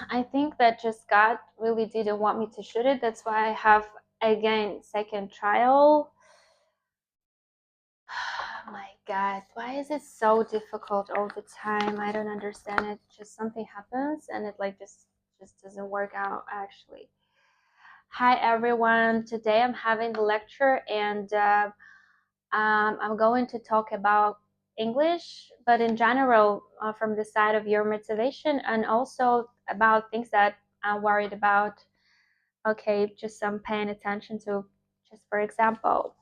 I think that just God really didn't want me to shoot it. That's why I have again second trial. Oh my God, why is it so difficult all the time? I don't understand it. Just something happens and it like just doesn't work out actually. Hi everyone. Today I'm having the lecture and I'm going to talk about English, but in general, from the side of your motivation and also about things that I'm worried about. Okay, just some paying attention to, just for example.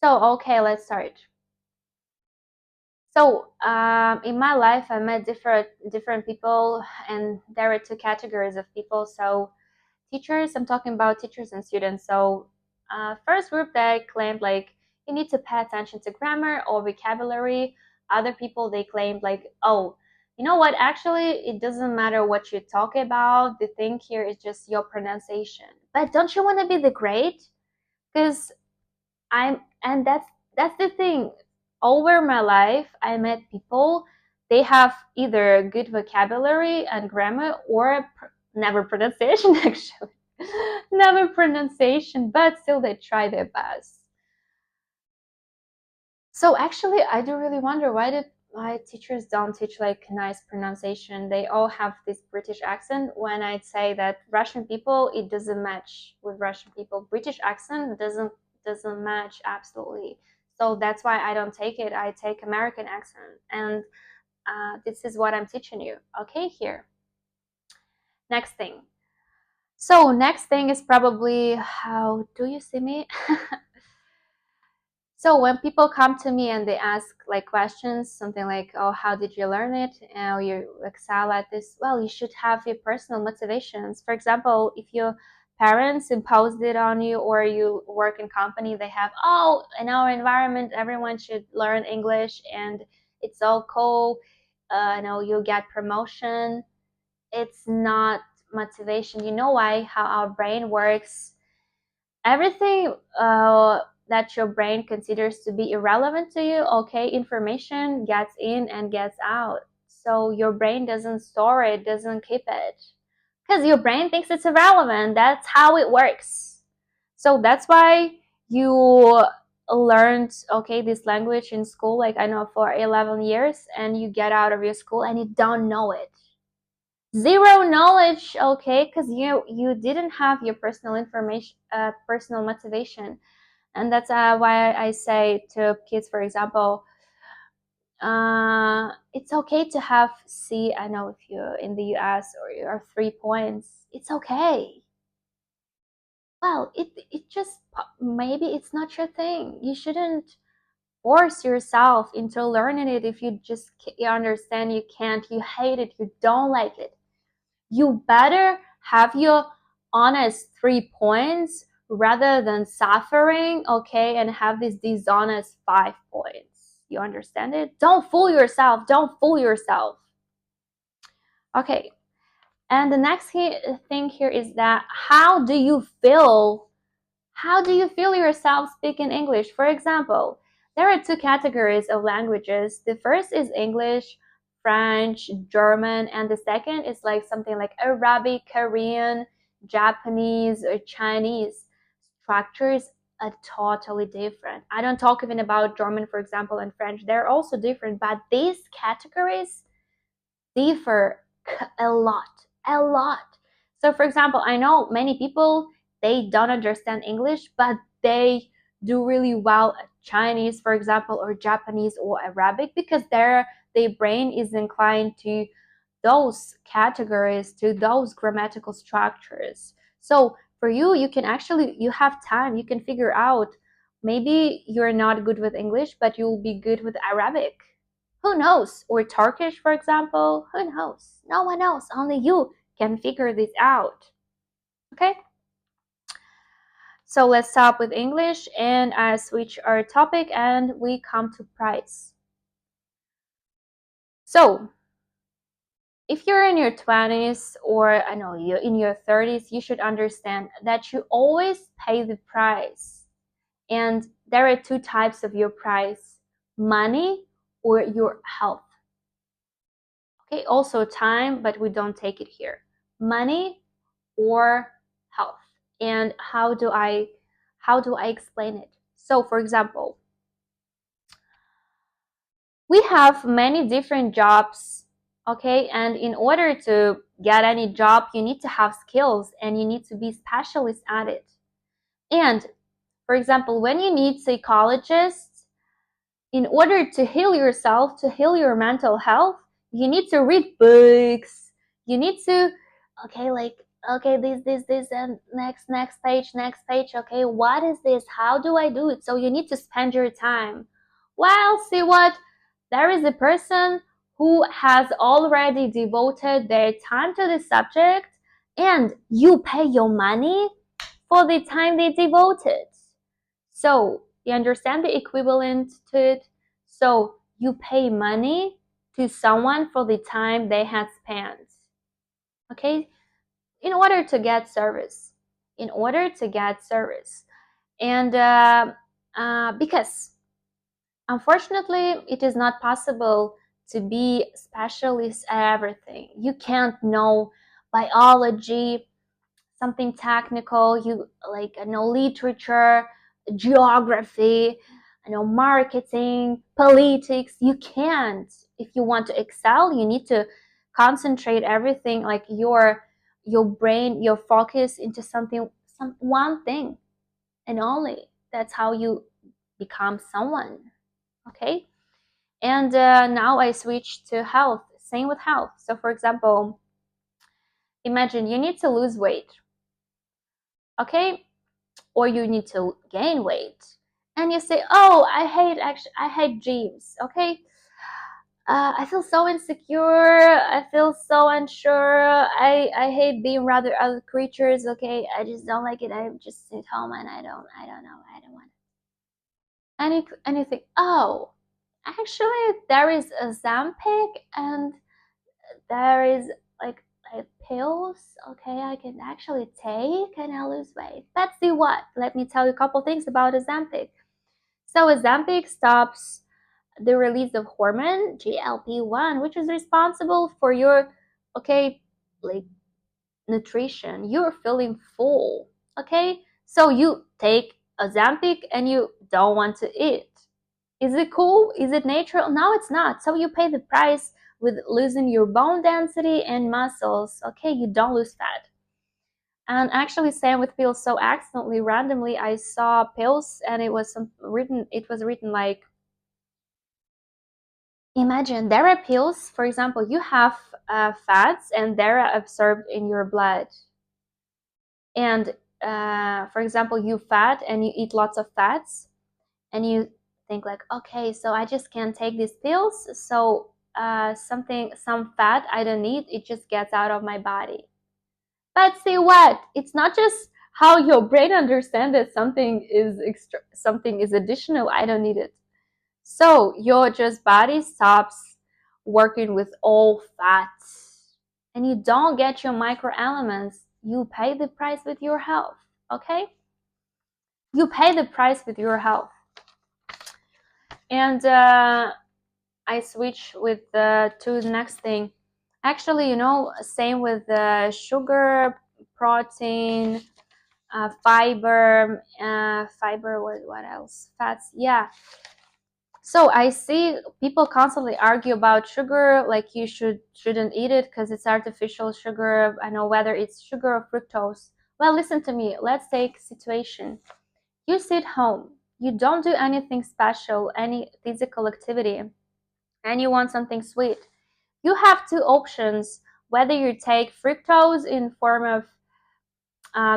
So, okay, let's start. So, in my life, I met different people, and there are two categories of people. So, teachers, I'm talking about teachers and students. So, first group that claimed like you need to pay attention to grammar or vocabulary. Other people they claimed like, oh, you know what? Actually, it doesn't matter what you talk about. The thing here is just your pronunciation. But don't you want to be the great? Because and that's the thing. Over my life, I met people. They have either good vocabulary and grammar or never pronunciation actually. Never pronunciation, but still they try their best. So actually, I do really wonder why teachers don't teach like nice pronunciation. They all have this British accent. When I say that Russian people, it doesn't match with Russian people. British accent doesn't match absolutely. So that's why I don't take it. I take American accent, and this is what I'm teaching you. Okay, here. Next thing. So next thing is probably how do you see me? So when people come to me and they ask like questions, something like, "Oh, how did you learn it? Oh, you excel at this." Well, you should have your personal motivations. For example, if your parents imposed it on you, or you work in company, they have, "Oh, in our environment, everyone should learn English, and it's all cool. You'll get promotion." It's not motivation. You know why? How our brain works. Everything that your brain considers to be irrelevant to you, okay, information gets in and gets out. So your brain doesn't store it, doesn't keep it. Because your brain thinks it's irrelevant. That's how it works. So that's why you learned, okay, this language in school, like I know for 11 years, and you get out of your school and you don't know it. Zero knowledge, okay, because you didn't have your personal information, personal motivation. And that's why I say to kids, for example, it's okay to have C. I know if you're in the US or you're 3 points, it's okay. Well, it just maybe it's not your thing. You shouldn't force yourself into learning it if you understand you can't, you hate it, you don't like it. You better have your honest 3 points rather than suffering, okay, and have this dishonest 5 points. You understand it? Don't fool yourself. Don't fool yourself. Okay. And the next thing here is that how do you feel? How do you feel yourself speaking English? For example, there are two categories of languages. The first is English, French, German, and the second is like something like Arabic, Korean, Japanese, or Chinese. Structures are totally different. I don't talk even about German, for example, and French. They're also different, but these categories differ a lot, a lot. So, for example, I know many people they don't understand English, but they do really well at Chinese, for example, or Japanese or Arabic because their brain is inclined to those categories, to those grammatical structures. So for you, you have time, you can figure out maybe you're not good with English, but you'll be good with Arabic. Who knows? Or Turkish, for example. Who knows? No one else. Only you can figure this out. Okay? So let's stop with English and I switch our topic and we come to price. So if you're in your 20s or I know you're in your 30s, you should understand that you always pay the price. And there are two types of your price: money or your health. Okay, also time, but we don't take it here. Money or health. And how do I explain it? So for example, we have many different jobs, okay? And in order to get any job, you need to have skills and you need to be specialist at it. And for example, when you need psychologists, in order to heal yourself, to heal your mental health, you need to read books. You need to, okay, like, okay, this, and next page. Okay, what is this? How do I do it? So you need to spend your time. Well, see what? There is a person who has already devoted their time to the subject, and you pay your money for the time they devoted. So you understand the equivalent to it? So you pay money to someone for the time they had spent. Okay? In order to get service. In order to get service. And because unfortunately, it is not possible to be specialist at everything. You can't know biology, something technical, you like know literature, geography, marketing, politics. You can't. If you want to excel, you need to concentrate everything, like your brain, your focus into some one thing and only. That's how you become someone. Okay. And now I switch to health. Same with health. So for example, imagine you need to lose weight. Okay, or you need to gain weight, and you say, oh, I hate gyms. Okay, I feel so insecure, I feel so unsure, I hate being around other creatures. Okay, I just don't like it, I just sit home and I don't know, I don't want it. And you think, oh, actually there is a Ozempic and there is like pills, okay, I can actually take and I lose weight. But see what? Let me tell you a couple things about Ozempic. So Ozempic stops the release of hormone GLP-1, which is responsible for your, okay, like nutrition. You're feeling full, okay? So you take Ozempic and you don't want to eat. Is it cool? Is it natural? No, it's not. So you pay the price with losing your bone density and muscles. Okay, you don't lose fat. And actually, same with pills. So accidentally, randomly, I saw pills, and it was written. It was written like, imagine there are pills. For example, you have fats, and they're absorbed in your blood. And for example, you fat and you eat lots of fats, and you think like, okay, so I just can't take these pills, so some fat I don't need, it just gets out of my body. But see what? It's not just how your brain understands that something is extra, something is additional, I don't need it. So your just body stops working with all fats, and you don't get your microelements. You pay the price with your health. Okay, you pay the price with your health. And I switch with to the next thing. Actually, same with sugar, protein, fiber. What else? Fats. Yeah. So I see people constantly argue about sugar, like you shouldn't eat it because it's artificial sugar. I know whether it's sugar or fructose. Well, listen to me. Let's take situation. You sit home. You don't do anything special, any physical activity, and you want something sweet. You have two options, whether you take fructose in form of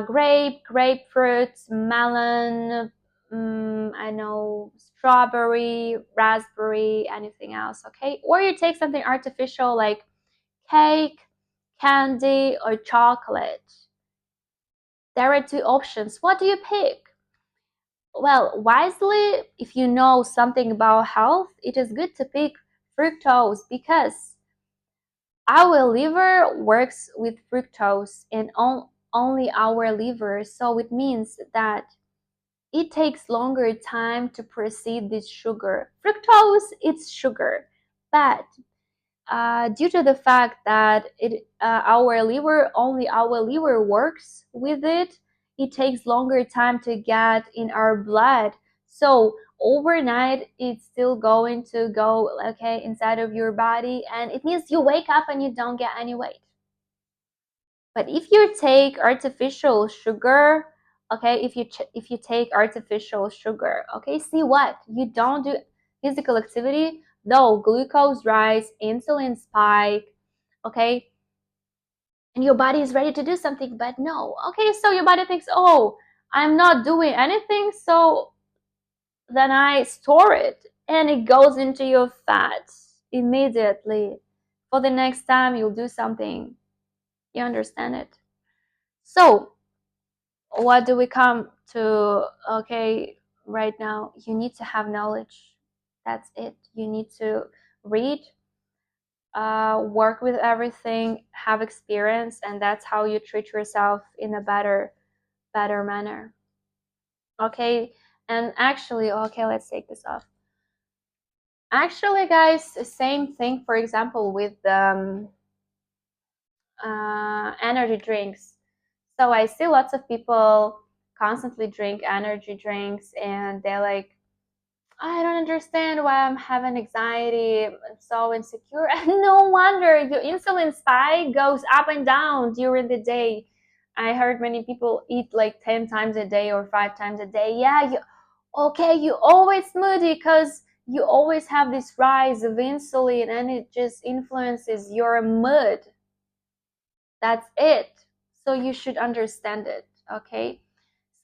grapefruit, melon, I know, strawberry, raspberry, anything else, okay? Or you take something artificial like cake, candy, or chocolate. There are two options. What do you pick? Well, wisely, if you know something about health, it is good to pick fructose because our liver works with fructose and only our liver, so it means that it takes longer time to proceed this sugar. Fructose, it's sugar, but due to the fact that our liver works with it, it takes longer time to get in our blood. So overnight it's still going to go, okay, inside of your body, and it means you wake up and you don't get any weight. But if you take artificial sugar, okay, if you take artificial sugar, okay, see what? You don't do physical activity, though glucose rise, insulin spike, okay, and your body is ready to do something, but no. Okay, so your body thinks, "Oh, I'm not doing anything," so then I store it and it goes into your fat immediately. For the next time you'll do something. You understand it? So what do we come to? Okay, right now you need to have knowledge. That's it. You need to read, work with everything, have experience, and that's how you treat yourself in a better manner. Okay, and actually, okay, let's take this off. Actually, guys, same thing, for example, with energy drinks. So I see lots of people constantly drink energy drinks, and they're like, I don't understand why I'm having anxiety. I'm so insecure. And no wonder your insulin spike goes up and down during the day. I heard many people eat like 10 times a day or 5 times a day. Yeah, you always moody because you always have this rise of insulin and it just influences your mood. That's it. So you should understand it, okay?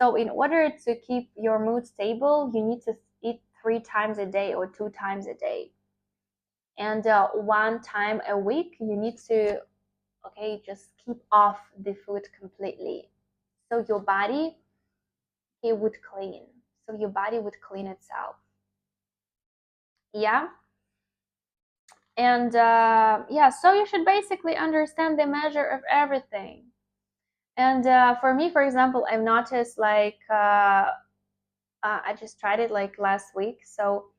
So in order to keep your mood stable, you need to eat 3 times a day or 2 times a day. And 1 time a week, you need to, okay, just keep off the food completely. So your body, it would clean. So your body would clean itself. Yeah? And yeah, so you should basically understand the measure of everything. And for me, for example, I've noticed like I just tried it like last week. So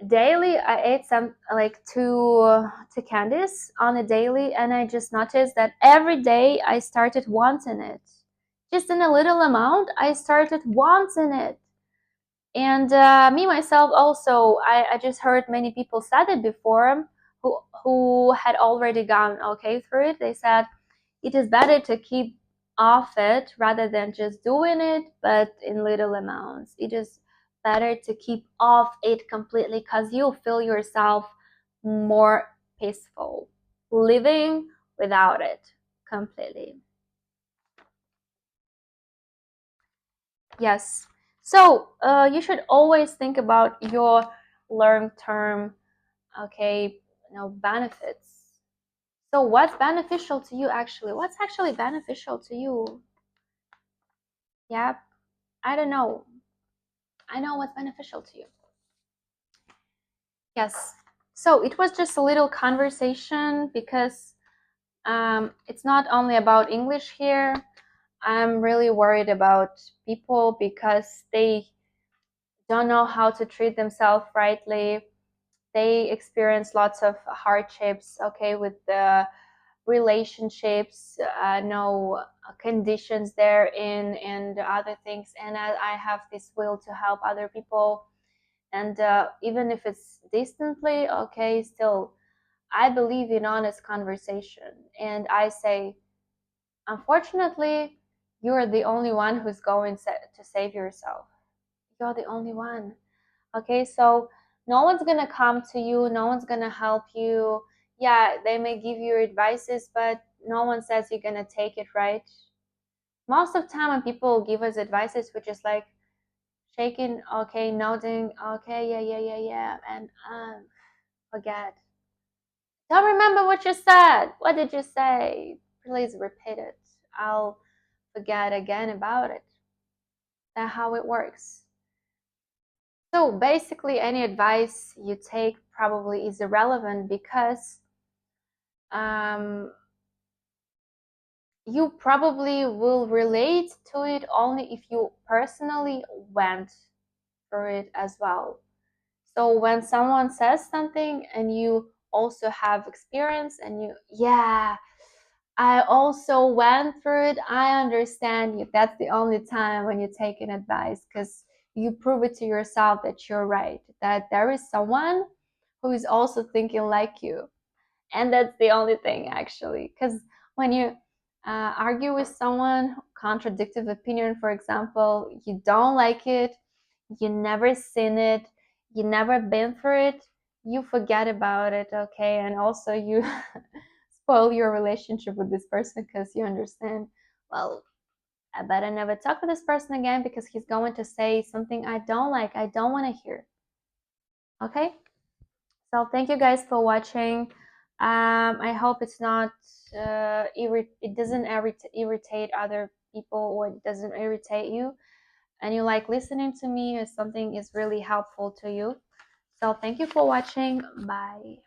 daily, I ate some like two candies on a daily, and I just noticed that every day I started wanting it. Just in a little amount, I started wanting it. And me myself also, I just heard many people said it before who had already gone okay through it. They said it is better to keep off it rather than just doing it, but in little amounts. It is better to keep off it completely because you'll feel yourself more peaceful living without it completely. Yes. So you should always think about your long-term, okay, benefits. So what's beneficial to you actually? What's actually beneficial to you? Yeah, I don't know. I know what's beneficial to you. Yes. So it was just a little conversation because it's not only about English here. I'm really worried about people because they don't know how to treat themselves rightly. They experience lots of hardships, okay, with the relationships, no conditions therein, and other things. And I have this will to help other people. And even if it's distantly, okay, still, I believe in honest conversation. And I say, unfortunately, you're the only one who's going to save yourself. You're the only one. Okay, so no one's gonna come to you, no one's gonna help you. Yeah, they may give you advices, but no one says you're gonna take it, right? Most of the time when people give us advices, we're just like shaking, okay, nodding, okay, yeah, and forget. Don't remember what you said. What did you say? Please repeat it. I'll forget again about it. That's how it works. So basically, any advice you take probably is irrelevant because um, you probably will relate to it only if you personally went through it as well. So when someone says something and you also have experience and you, yeah, I also went through it, I understand you. That's the only time when you take an advice, because you prove it to yourself that you're right, that there is someone who is also thinking like you. And that's the only thing, actually, because when you argue with someone, contradictive opinion, for example, you don't like it, you never seen it, you never been through it, you forget about it, okay? And also you spoil your relationship with this person because you understand, well, I better never talk with this person again because he's going to say something I don't like, I don't want to hear. Okay? So thank you guys for watching. I hope it's not it doesn't irritate other people, or it doesn't irritate you, and you like listening to me, or something is really helpful to you. So thank you for watching. Bye.